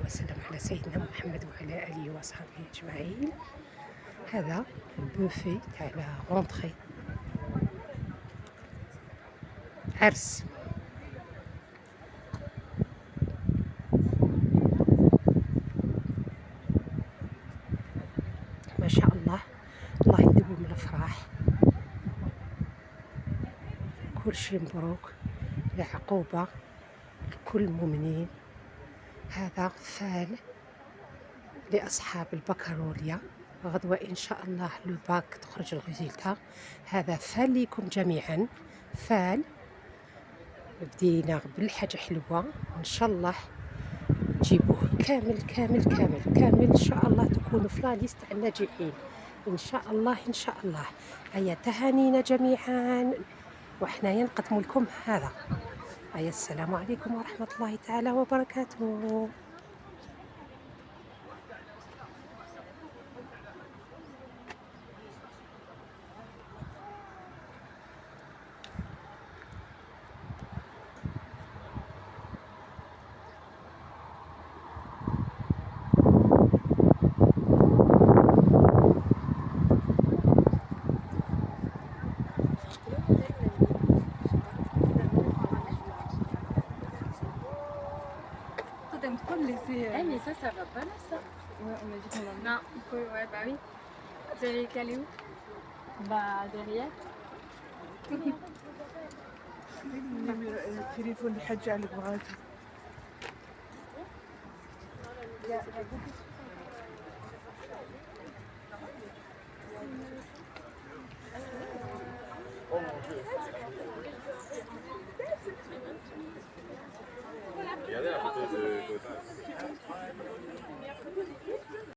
وسلم على سيدنا محمد وعلى آله وصحبه أجمعين. هذا البوفي تاع لا غونطخي، عرس. ما شاء الله، الله يدوم الافراح، كل شيء مبروك، العقوبة لكل المؤمنين. هذا فال لأصحاب البكالوريا، غدوة إن شاء الله لو باك تخرج الريزلتا. هذا فال لكم جميعا، فال بدينا بالحاجة حلوة، إن شاء الله تجيبوه كامل كامل كامل كامل، إن شاء الله تكونوا في لاليست تاع الناجحين إن شاء الله إن شاء الله. هيا تهانينا جميعا، وحنايا نقدم لكم هذا. هيا السلام عليكم ورحمة الله تعالى وبركاته. Eh mais ça va pas là ça. Ouais, on a dit qu'on l'emmène. Non, il faut, ouais bah oui. Vous avez calé où? Bah derrière. التليفون الحاجة اللي بغاتو. Oh mon Dieu.